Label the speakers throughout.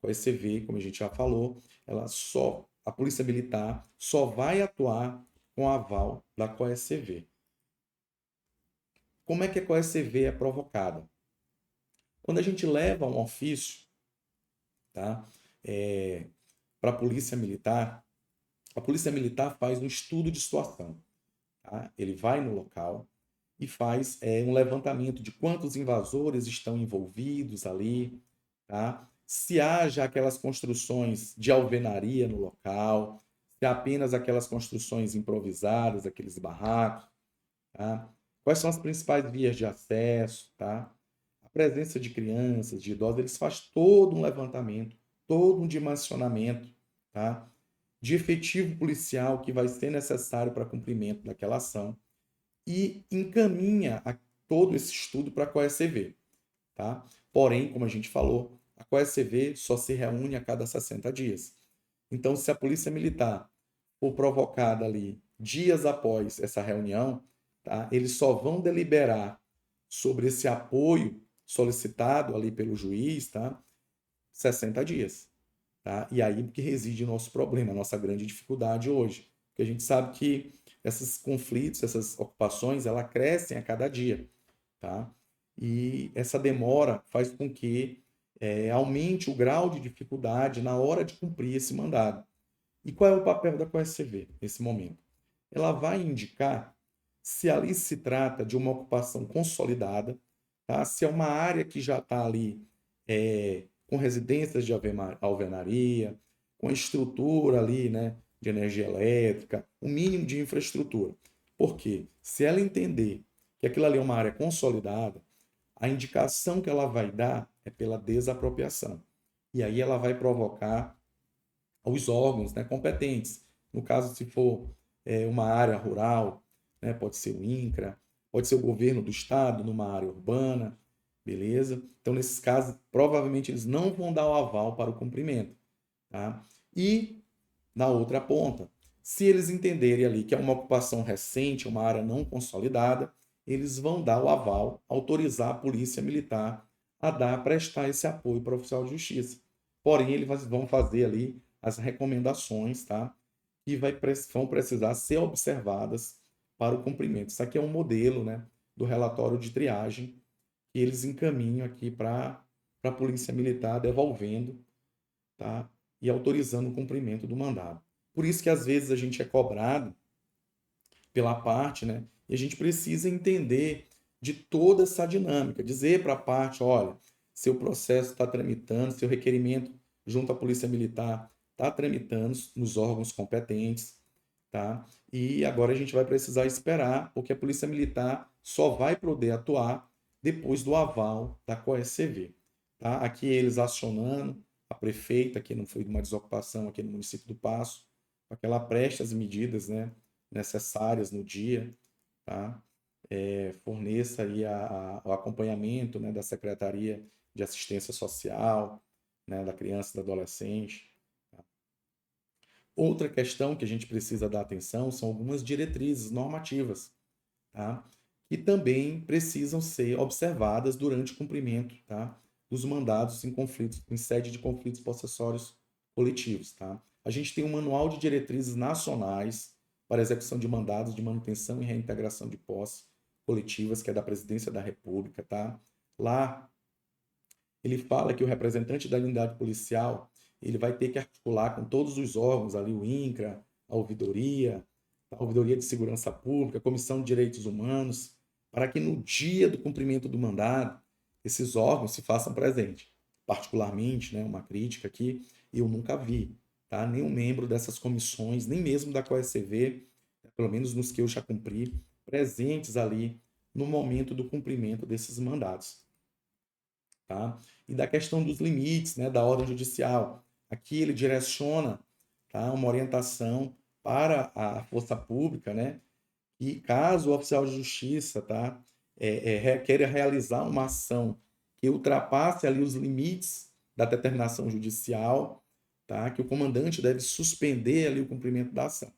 Speaker 1: COECV, como a gente já falou, a Polícia Militar só vai atuar com aval da COECV. Como é que a COECV é provocada? Quando a gente leva um ofício, tá, para a Polícia Militar faz um estudo de situação. Tá? Ele vai no local e faz um levantamento de quantos invasores estão envolvidos ali, tá? Se há já aquelas construções de alvenaria no local, se há apenas aquelas construções improvisadas, aqueles barracos, tá? Quais são as principais vias de acesso, tá? A presença de crianças, de idosos, eles fazem todo um levantamento, todo um dimensionamento, tá? De efetivo policial que vai ser necessário para cumprimento daquela ação e encaminha todo esse estudo para a COECV, tá? Porém, como a gente falou, a COECV só se reúne a cada 60 dias. Então, se a Polícia Militar for provocada ali dias após essa reunião, tá? Eles só vão deliberar sobre esse apoio solicitado ali pelo juiz, tá? 60 dias. Tá? E aí que reside o nosso problema, a nossa grande dificuldade hoje. Porque a gente sabe que esses conflitos, essas ocupações, elas crescem a cada dia. Tá? E essa demora faz com que aumente o grau de dificuldade na hora de cumprir esse mandado. E qual é o papel da COSCV nesse momento? Ela vai indicar se ali se trata de uma ocupação consolidada, tá? Se é uma área que já está ali com residências de alvenaria, com estrutura ali, né, de energia elétrica, o mínimo de infraestrutura. Porque se ela entender que aquilo ali é uma área consolidada, a indicação que ela vai dar é pela desapropriação. E aí ela vai provocar os órgãos, né, competentes. No caso, se for uma área rural, né, pode ser o INCRA, pode ser o governo do estado numa área urbana, beleza? Então, nesses casos, provavelmente eles não vão dar o aval para o cumprimento. Tá? E, na outra ponta, se eles entenderem ali que é uma ocupação recente, uma área não consolidada, eles vão dar o aval, autorizar a polícia militar a prestar esse apoio para o oficial de justiça. Porém, eles vão fazer ali as recomendações, tá? Que vão precisar ser observadas para o cumprimento. Isso aqui é um modelo, né, do relatório de triagem que eles encaminham aqui para a Polícia Militar, devolvendo, tá? E autorizando o cumprimento do mandado. Por isso que às vezes a gente é cobrado pela parte, né? E a gente precisa entender de toda essa dinâmica, dizer para a parte, olha, seu processo está tramitando, seu requerimento junto à Polícia Militar está tramitando nos órgãos competentes, tá? E agora a gente vai precisar esperar, porque a Polícia Militar só vai poder atuar depois do aval da COECV, tá? Aqui eles acionando a prefeita, que não foi uma desocupação aqui no município do Paço, para que ela preste as medidas, né, necessárias no dia, tá? Forneça aí o acompanhamento, né, da Secretaria de Assistência Social, né, da criança e do adolescente. Tá? Outra questão que a gente precisa dar atenção são algumas diretrizes normativas, tá? Que também precisam ser observadas durante o cumprimento, tá? Dos mandados em conflitos, em sede de conflitos possessórios coletivos, tá? A gente tem um manual de diretrizes nacionais para execução de mandados de manutenção e reintegração de posse coletivas, que é da Presidência da República, tá? Lá ele fala que o representante da unidade policial ele vai ter que articular com todos os órgãos ali, o INCRA, a Ouvidoria de Segurança Pública, a Comissão de Direitos Humanos, para que no dia do cumprimento do mandado, esses órgãos se façam presentes. Particularmente, né, uma crítica aqui, eu nunca vi, tá? Nenhum membro dessas comissões, nem mesmo da COECV, pelo menos nos que eu já cumpri, presentes ali no momento do cumprimento desses mandados. Tá? E da questão dos limites, né, da ordem judicial. Aqui ele direciona, tá, uma orientação para a força pública, né, e caso o oficial de justiça, tá, queira realizar uma ação que ultrapasse ali os limites da determinação judicial, tá, que o comandante deve suspender ali o cumprimento da ação.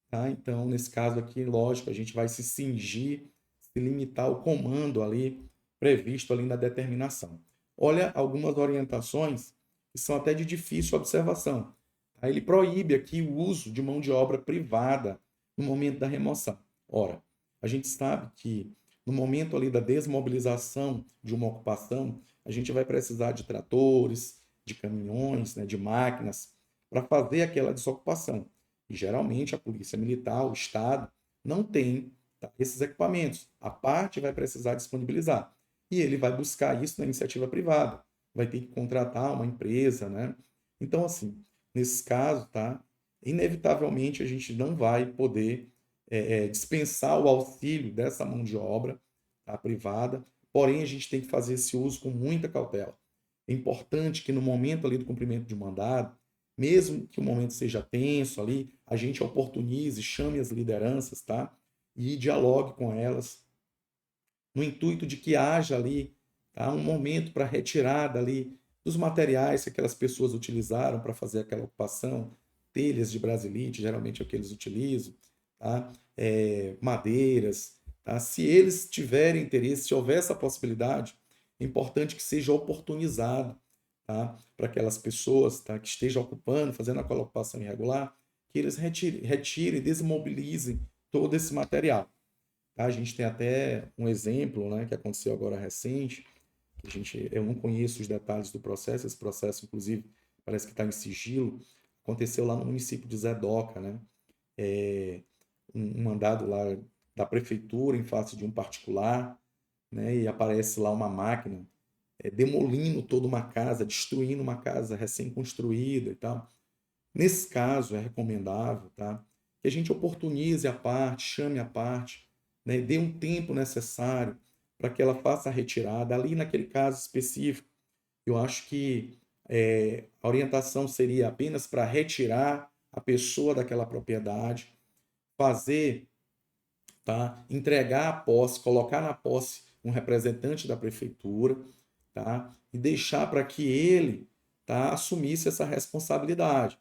Speaker 1: Tá? Então, nesse caso aqui, lógico, a gente vai se cingir, se limitar ao comando ali previsto ali na determinação. Olha algumas orientações que são até de difícil observação. Tá? Ele proíbe aqui o uso de mão de obra privada no momento da remoção. Ora, a gente sabe que no momento ali da desmobilização de uma ocupação, a gente vai precisar de tratores, de caminhões, né, de máquinas para fazer aquela desocupação. E geralmente a polícia militar, o Estado, não tem, tá, esses equipamentos. A parte vai precisar disponibilizar. E ele vai buscar isso na iniciativa privada. Vai ter que contratar uma empresa, né? Então, assim, nesse caso, tá? Inevitavelmente a gente não vai poder dispensar o auxílio dessa mão de obra, tá, privada, porém a gente tem que fazer esse uso com muita cautela. É importante que no momento ali do cumprimento de mandado, mesmo que o momento seja tenso ali, a gente oportunize, chame as lideranças, tá? E dialogue com elas, no intuito de que haja ali, tá, um momento para retirada ali dos materiais que aquelas pessoas utilizaram para fazer aquela ocupação, telhas de brasilite, geralmente é o que eles utilizam, tá? Madeiras, tá? Se eles tiverem interesse, se houver essa possibilidade, é importante que seja oportunizado, tá? Para aquelas pessoas, tá, que estejam ocupando, fazendo aquela ocupação irregular, que eles retirem, desmobilizem todo esse material. Tá? A gente tem até um exemplo, né, que aconteceu agora recente, que eu não conheço os detalhes do processo, esse processo, inclusive, parece que está em sigilo, aconteceu lá no município de Zedoca, né? Um mandado lá da prefeitura em face de um particular, né? E aparece lá uma máquina demolindo toda uma casa, destruindo uma casa recém-construída e tal. Nesse caso, é recomendável, tá, que a gente oportunize a parte, chame a parte, né, dê um tempo necessário para que ela faça a retirada. Ali, naquele caso específico, eu acho que a orientação seria apenas para retirar a pessoa daquela propriedade, fazer, tá, entregar a posse, colocar na posse um representante da prefeitura, tá, e deixar para que ele, tá, assumisse essa responsabilidade,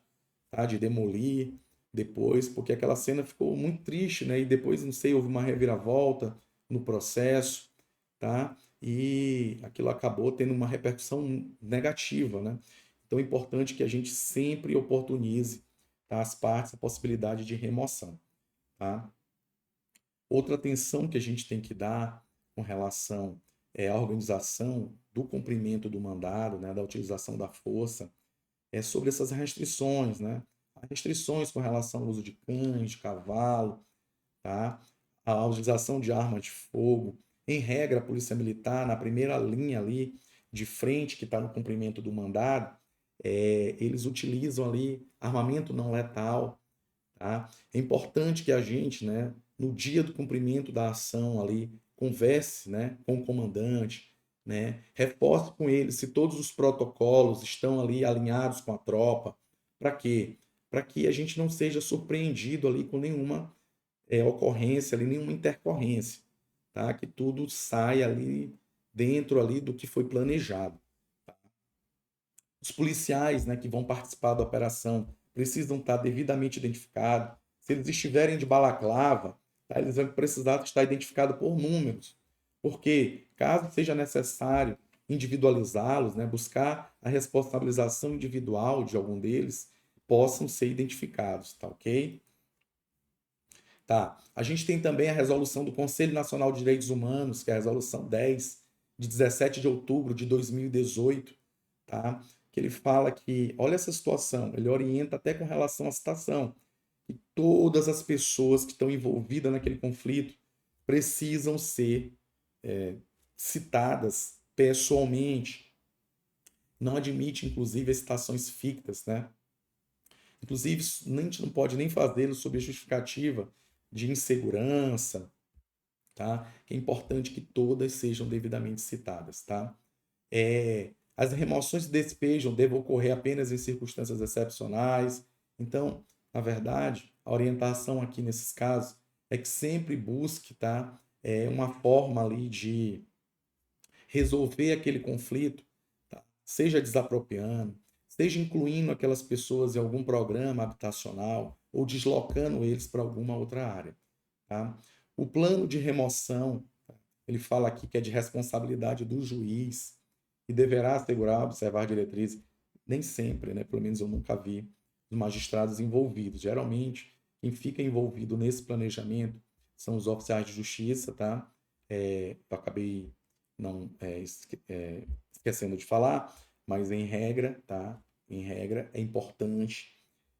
Speaker 1: tá, de demolir depois, porque aquela cena ficou muito triste, né? E depois, não sei, houve uma reviravolta no processo, tá? E aquilo acabou tendo uma repercussão negativa, né? Então é importante que a gente sempre oportunize, tá, as partes, a possibilidade de remoção, tá? Outra atenção que a gente tem que dar com relação à organização do cumprimento do mandado, né, da utilização da força, é sobre essas restrições, né? Há restrições com relação ao uso de cães, de cavalo, tá? A utilização de arma de fogo. Em regra, a Polícia Militar, na primeira linha ali de frente, que está no cumprimento do mandado, eles utilizam ali armamento não letal, tá? É importante que a gente, né, no dia do cumprimento da ação ali, converse, né, com o comandante, né, reforce com ele se todos os protocolos estão ali alinhados com a tropa. Para quê? Para que a gente não seja surpreendido ali com nenhuma ocorrência, ali, nenhuma intercorrência, tá? Que tudo saia ali dentro ali do que foi planejado. Os policiais, né, que vão participar da operação precisam estar devidamente identificados. Se eles estiverem de balaclava, tá, eles vão precisar estar identificados por números. Porque, caso seja necessário individualizá-los, né, buscar a responsabilização individual de algum deles, possam ser identificados, tá ok? Tá. A gente tem também a resolução do Conselho Nacional de Direitos Humanos, que é a resolução 10, de 17 de outubro de 2018, tá? Que ele fala que, olha essa situação, ele orienta até com relação à citação, que todas as pessoas que estão envolvidas naquele conflito precisam ser citadas pessoalmente. Não admite, inclusive, as citações fictas, né? Inclusive, a gente não pode nem fazê-lo sob a justificativa de insegurança, tá? É importante que todas sejam devidamente citadas, tá? As remoções de despejo devem ocorrer apenas em circunstâncias excepcionais. Então, na verdade, a orientação aqui nesses casos é que sempre busque, tá? Uma forma ali de resolver aquele conflito, tá? Seja desapropriando, seja incluindo aquelas pessoas em algum programa habitacional ou deslocando eles para alguma outra área, tá? O plano de remoção, ele fala aqui que é de responsabilidade do juiz e deverá assegurar, observar diretrizes. nem sempre, né? Pelo menos eu nunca vi os magistrados envolvidos. Geralmente, quem fica envolvido nesse planejamento são os oficiais de justiça, tá? Eu acabei não esquecendo de falar, mas em regra, tá? Em regra, é importante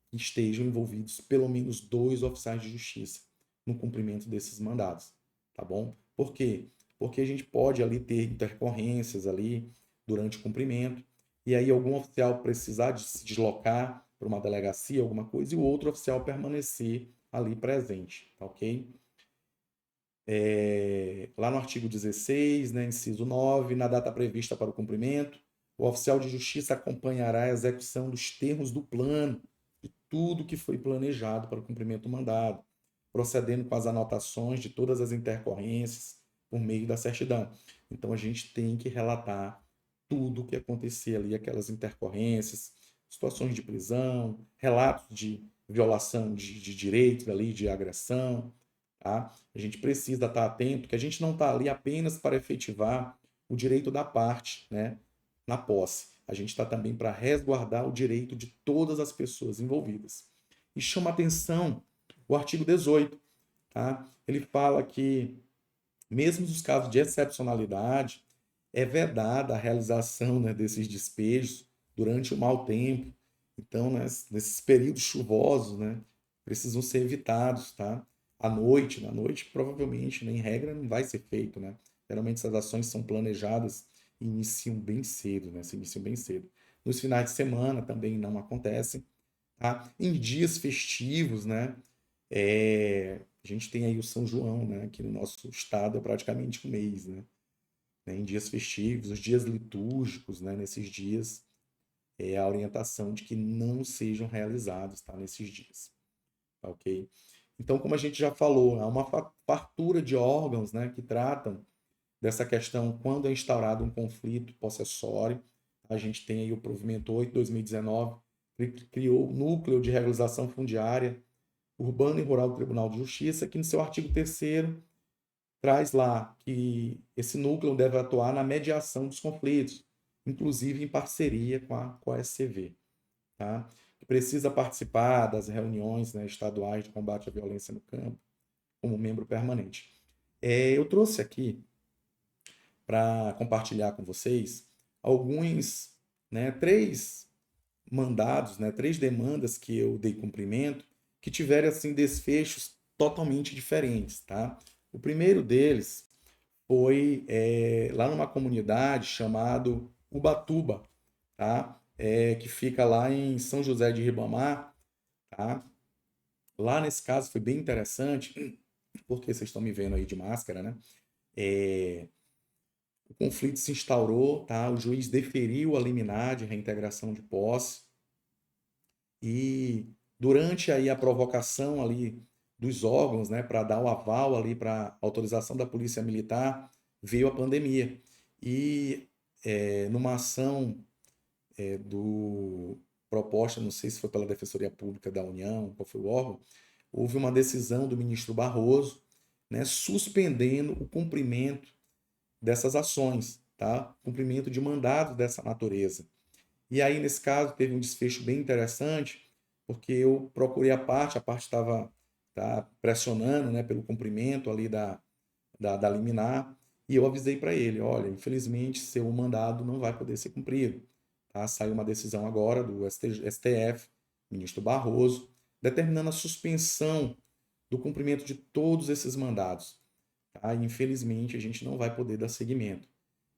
Speaker 1: que estejam envolvidos pelo menos 2 oficiais de justiça no cumprimento desses mandados, tá bom? Por quê? Porque a gente pode ali ter intercorrências ali durante o cumprimento, e aí algum oficial precisar de se deslocar para uma delegacia, alguma coisa, e o outro oficial permanecer ali presente, tá ok? Lá no artigo 16, né, inciso 9, na data prevista para o cumprimento, o oficial de justiça acompanhará a execução dos termos do plano, de tudo que foi planejado para o cumprimento do mandado, procedendo com as anotações de todas as intercorrências por meio da certidão. Então, a gente tem que relatar tudo o que acontecer ali, aquelas intercorrências, situações de prisão, relatos de violação de direitos ali, de agressão, tá? A gente precisa estar atento que a gente não está ali apenas para efetivar o direito da parte, né, na posse. A gente está também para resguardar o direito de todas as pessoas envolvidas. E chama atenção o artigo 18, tá? Ele fala que, mesmo nos casos de excepcionalidade, é vedada a realização, né, desses despejos durante o mau tempo. Então, né, nesses períodos chuvosos, né, precisam ser evitados, tá? Na noite provavelmente, né, em regra, não vai ser feito, né? Geralmente essas ações são planejadas e iniciam bem cedo, né? Se iniciam bem cedo. Nos finais de semana também não acontecem, tá? Em dias festivos, né? A gente tem aí o São João, né? Que no nosso estado é praticamente um mês, né? Em dias festivos, os dias litúrgicos, né? Nesses dias, é a orientação de que não sejam realizados, tá? Nesses dias, tá ok? Então, como a gente já falou, há uma fartura de órgãos, né, que tratam dessa questão quando é instaurado um conflito possessório. A gente tem aí o provimento 8/2019, que criou o Núcleo de Regularização Fundiária Urbana e Rural do Tribunal de Justiça, que no seu artigo 3º traz lá que esse núcleo deve atuar na mediação dos conflitos, inclusive em parceria com a SCV, tá? Que precisa participar das reuniões, né, estaduais de combate à violência no campo, como membro permanente. Eu trouxe aqui para compartilhar com vocês alguns, né, 3 mandados, né, 3 demandas que eu dei cumprimento, que tiveram assim desfechos totalmente diferentes, tá? O primeiro deles foi lá numa comunidade chamado Ubatuba, tá? Que fica lá em São José de Ribamar, tá? Lá nesse caso foi bem interessante, porque vocês estão me vendo aí de máscara, né? É, o conflito se instaurou, tá? O juiz deferiu a liminar de reintegração de posse e durante aí a provocação ali dos órgãos, né, para dar o aval ali para autorização da Polícia Militar, veio a pandemia. E numa ação do proposta, não sei se foi pela Defensoria Pública da União, qual foi o órgão, houve uma decisão do ministro Barroso, né, suspendendo o cumprimento dessas ações, tá? Cumprimento de mandados dessa natureza. E aí, nesse caso, teve um desfecho bem interessante, porque eu procurei a parte estava pressionando, né, pelo cumprimento ali da liminar, e eu avisei para ele, olha, infelizmente, seu mandado não vai poder ser cumprido. Tá? Saiu uma decisão agora do STF, ministro Barroso, determinando a suspensão do cumprimento de todos esses mandados. Tá? E, infelizmente, a gente não vai poder dar seguimento.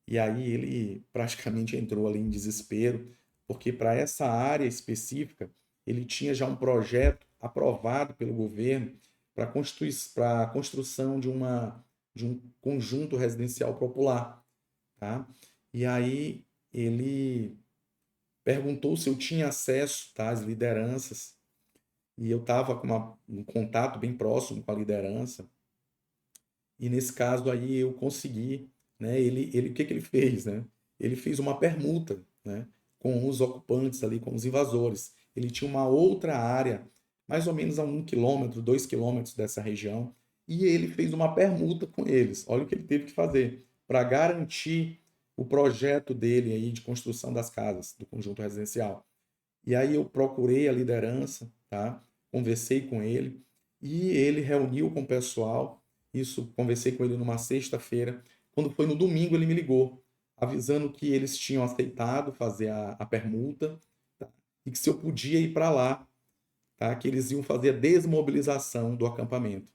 Speaker 1: E aí ele praticamente entrou ali em desespero, porque para essa área específica, ele tinha já um projeto aprovado pelo governo para a construção de um conjunto residencial popular. Tá? E aí ele perguntou se eu tinha acesso, tá, às lideranças, e eu estava com um contato bem próximo com a liderança, e nesse caso aí eu consegui, né? O que que ele fez, né? Ele fez uma permuta, né? Com os ocupantes ali, com os invasores. Ele tinha uma outra área, mais ou menos a 1 quilômetro, 2 quilômetros dessa região, e ele fez uma permuta com eles. Olha o que ele teve que fazer para garantir o projeto dele aí de construção das casas, do conjunto residencial. E aí eu procurei a liderança, tá? Conversei com ele e ele reuniu com o pessoal. Isso, conversei com ele numa sexta-feira. Quando foi no domingo, ele me ligou, avisando que eles tinham aceitado fazer a permuta, tá? E que se eu podia ir para lá, tá? Que eles iam fazer a desmobilização do acampamento.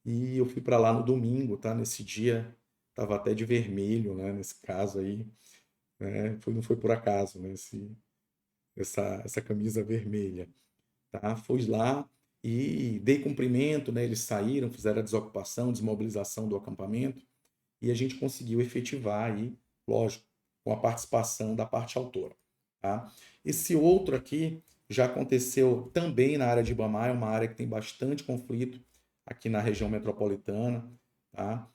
Speaker 1: E eu fui para lá no domingo, tá? Nesse dia, estava até de vermelho, né? Nesse caso aí, né? Não foi por acaso, né? Essa camisa vermelha, tá? Fui lá e dei cumprimento, né? Eles saíram, fizeram a desocupação, desmobilização do acampamento e a gente conseguiu efetivar aí, lógico, com a participação da parte autora, tá? Esse outro aqui já aconteceu também na área de Ibamar, é uma área que tem bastante conflito aqui na região metropolitana, tá?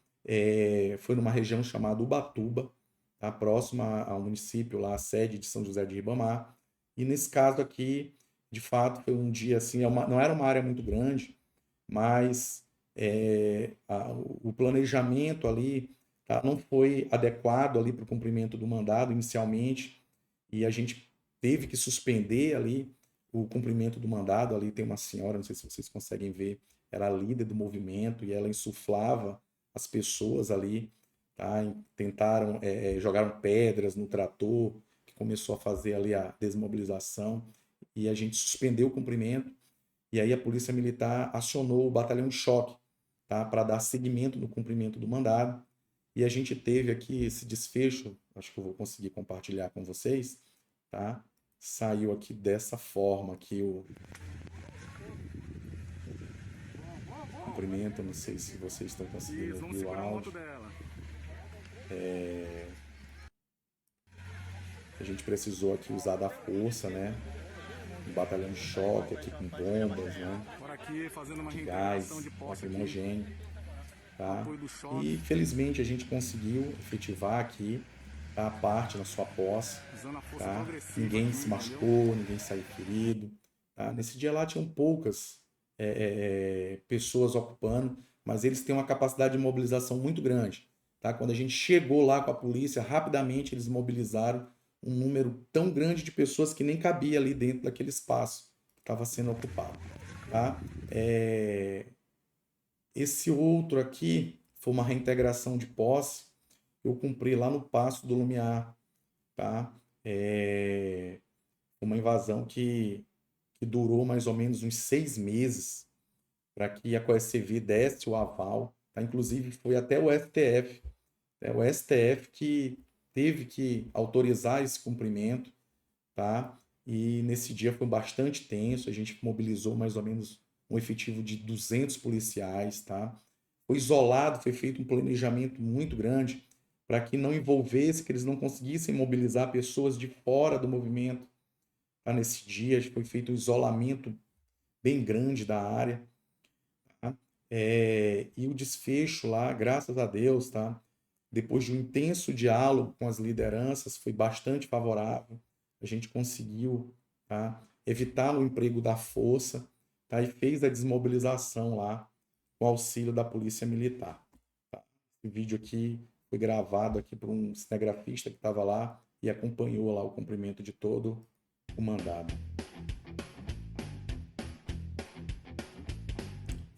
Speaker 1: Foi numa região chamada Ubatuba, tá? Próxima ao município lá, a sede de São José de Ribamar. E nesse caso aqui, de fato, foi um dia assim, não era uma área muito grande, mas o planejamento ali, tá, não foi adequado ali para o cumprimento do mandado inicialmente, e a gente teve que suspender ali o cumprimento do mandado. Ali tem uma senhora, não sei se vocês conseguem ver, era a líder do movimento e ela insuflava as pessoas ali, tá? Tentaram, jogaram pedras no trator, que começou a fazer ali a desmobilização, e a gente suspendeu o cumprimento, e aí a Polícia Militar acionou o batalhão de choque, tá? Para dar seguimento no cumprimento do mandado, e a gente teve aqui esse desfecho, acho que eu vou conseguir compartilhar com vocês, tá? Saiu aqui dessa forma aqui o cumprimento, não sei se vocês estão conseguindo ouvir o áudio. A gente precisou aqui usar da força, né? Um batalhão de choque aqui com bombas, né? De gás, lacrimogêneo, tá? E felizmente a gente conseguiu efetivar aqui, tá? A parte na sua posse, tá? Ninguém se machucou, ninguém saiu ferido, tá? Nesse dia lá tinham poucas pessoas ocupando, mas eles têm uma capacidade de mobilização muito grande, tá? Quando a gente chegou lá com a polícia, rapidamente eles mobilizaram um número tão grande de pessoas que nem cabia ali dentro daquele espaço que estava sendo ocupado, tá? Esse outro aqui foi uma reintegração de posse que eu cumpri lá no Paço do Lumiar, tá? Uma invasão que durou mais ou menos uns 6 meses para que a Coercivil desse o aval, tá? Inclusive foi até o STF, o STF que teve que autorizar esse cumprimento, tá? E nesse dia foi bastante tenso, a gente mobilizou mais ou menos um efetivo de 200 policiais, tá? Foi isolado, foi feito um planejamento muito grande para que não envolvesse, que eles não conseguissem mobilizar pessoas de fora do movimento, tá? Nesse dia foi feito um isolamento bem grande da área, tá? E o desfecho lá, graças a Deus, tá? Depois de um intenso diálogo com as lideranças, foi bastante favorável. A gente conseguiu, tá? Evitar o emprego da força, tá? E fez a desmobilização lá com auxílio da Polícia Militar, tá? Esse vídeo aqui foi gravado aqui por um cinegrafista que estava lá e acompanhou lá o cumprimento de todo o mandado.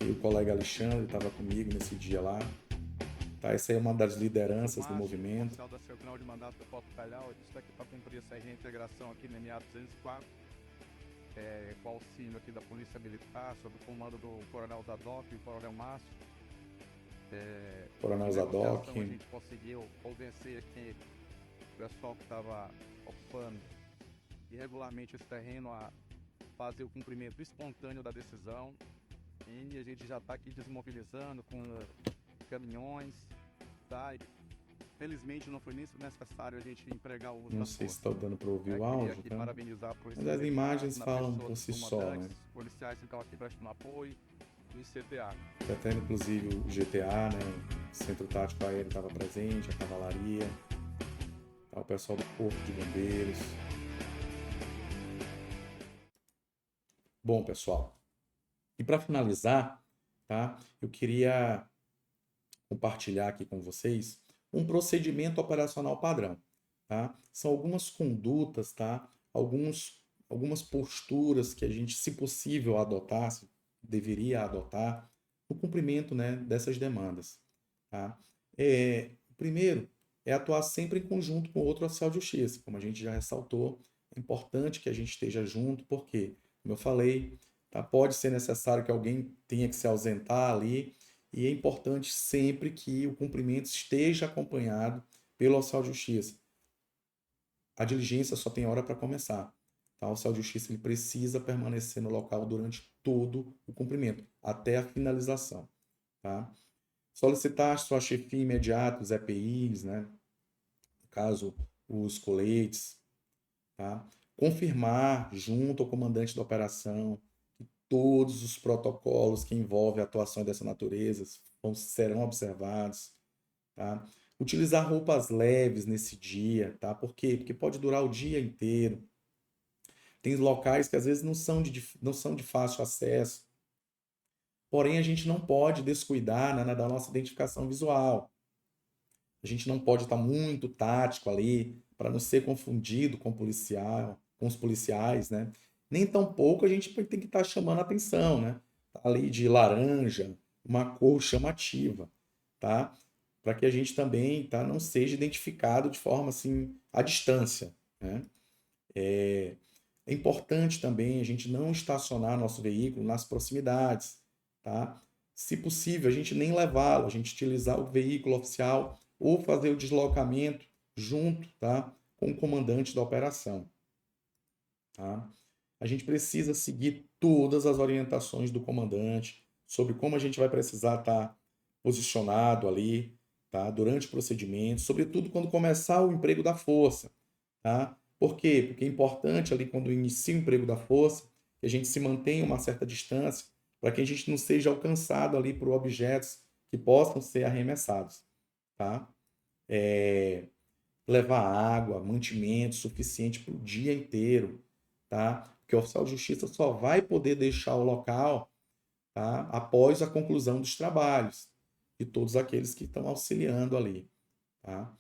Speaker 1: E o colega Alexandre estava comigo nesse dia lá. Tá, essa é uma das lideranças do movimento.
Speaker 2: Oficial da Central de Mandato do Porto Calhau, isso aqui para cumprir essa reintegração aqui no MA 204, com auxílio aqui da Polícia Militar, sob o comando do Coronel Zadok e o Coronel Márcio.
Speaker 1: Coronel Zadok.
Speaker 2: A gente conseguiu convencer aqui o pessoal que estava ocupando irregularmente esse terreno a fazer o cumprimento espontâneo da decisão. E a gente já está aqui desmobilizando com caminhões, tá? Felizmente não foi nem necessário a gente empregar o uso
Speaker 1: Não sei se está dando para ouvir o áudio, tá? Mas as imagens falam por si só, né?
Speaker 2: Policiais que estão aqui prestando apoio, do ICTA.
Speaker 1: Até inclusive o GTA, né? O Centro Tático Aéreo estava presente, a cavalaria, tá? O pessoal do Corpo de Bombeiros. Bom, pessoal, e para finalizar, tá? Eu queria compartilhar aqui com vocês um procedimento operacional padrão. tá? São algumas condutas, tá? Algumas posturas que a gente, se possível, adotasse, deveria adotar no cumprimento, né, dessas demandas, tá? Primeiro, é atuar sempre em conjunto com outro oficial de justiça, como a gente já ressaltou, é importante que a gente esteja junto, porque, como eu falei, tá? Pode ser necessário que alguém tenha que se ausentar ali, e é importante sempre que o cumprimento esteja acompanhado pelo oficial de justiça. A diligência só tem hora para começar. Tá? O oficial de justiça ele precisa permanecer no local durante todo o cumprimento, até a finalização. Tá? Solicitar sua chefia imediata, os EPIs, né? No caso, os coletes. Tá? Confirmar junto ao comandante da operação que todos os protocolos que envolvem a atuação dessa natureza serão observados. Tá? Utilizar roupas leves nesse dia, tá? Por quê? Porque pode durar o dia inteiro. Tem locais que às vezes não são de fácil acesso. Porém, a gente não pode descuidar, né, da nossa identificação visual. A gente não pode estar muito tático ali para não ser confundido com o policial, com os policiais, né? Nem tampouco a gente tem que estar chamando a atenção, né? Tá ali de laranja, uma cor chamativa, tá? Para que a gente também, tá, não seja identificado de forma assim à distância, né? É importante também a gente não estacionar nosso veículo nas proximidades, tá? Se possível, a gente nem levá-lo, a gente utilizar o veículo oficial ou fazer o deslocamento junto, tá, com o comandante da operação, tá? A gente precisa seguir todas as orientações do comandante sobre como a gente vai precisar estar posicionado ali, tá, durante o procedimento, sobretudo quando começar o emprego da força, tá? Por quê? Porque é importante ali quando inicia o emprego da força que a gente se mantenha uma certa distância para que a gente não seja alcançado ali por objetos que possam ser arremessados, tá? Levar água, mantimento suficiente para o dia inteiro, tá? Porque o oficial de justiça só vai poder deixar o local, tá, após a conclusão dos trabalhos de todos aqueles que estão auxiliando ali, tá?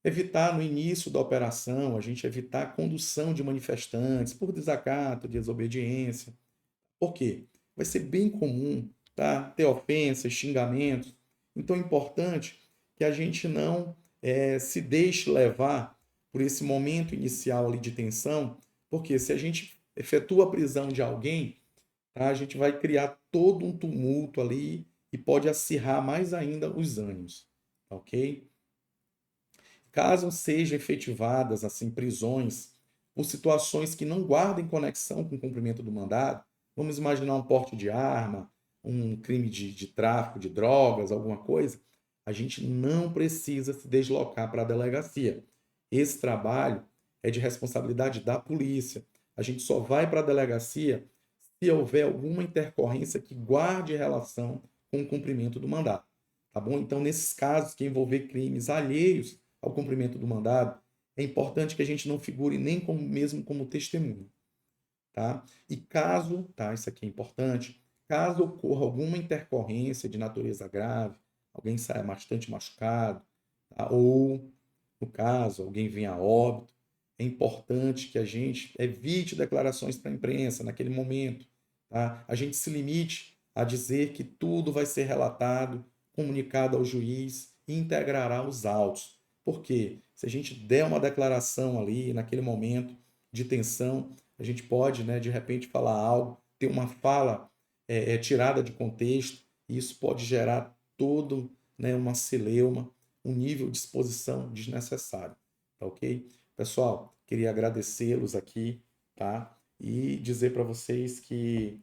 Speaker 1: Evitar no início da operação, a gente evitar a condução de manifestantes por desacato, desobediência. Por quê? Vai ser bem comum, tá, ter ofensas, xingamentos. Então é importante que a gente não se deixe levar por esse momento inicial ali de tensão, porque se a gente efetua a prisão de alguém, tá, a gente vai criar todo um tumulto ali e pode acirrar mais ainda os ânimos, ok? Caso sejam efetivadas assim prisões por situações que não guardem conexão com o cumprimento do mandado, vamos imaginar um porte de arma, um crime de tráfico de drogas, alguma coisa, a gente não precisa se deslocar para a delegacia. Esse trabalho é de responsabilidade da polícia. A gente só vai para a delegacia se houver alguma intercorrência que guarde relação com o cumprimento do mandado. Tá bom? Então, nesses casos que envolver crimes alheios ao cumprimento do mandado, é importante que a gente não figure nem como, mesmo como testemunha, tá? E caso, tá, isso aqui é importante, caso ocorra alguma intercorrência de natureza grave, alguém saia bastante machucado, tá? Ou, no caso, alguém venha a óbito, é importante que a gente evite declarações para a imprensa naquele momento, tá? A gente se limite a dizer que tudo vai ser relatado, comunicado ao juiz e integrará os autos. Por quê? Se a gente der uma declaração ali, naquele momento de tensão, a gente pode, né, de repente, falar algo, ter uma fala tirada de contexto, e isso pode gerar todo, né, uma celeuma, um nível de exposição desnecessário. Tá ok? Pessoal, queria agradecê-los aqui, tá? E dizer para vocês que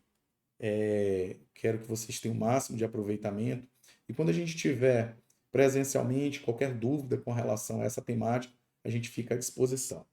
Speaker 1: quero que vocês tenham o máximo de aproveitamento. E quando a gente tiver presencialmente qualquer dúvida com relação a essa temática, a gente fica à disposição.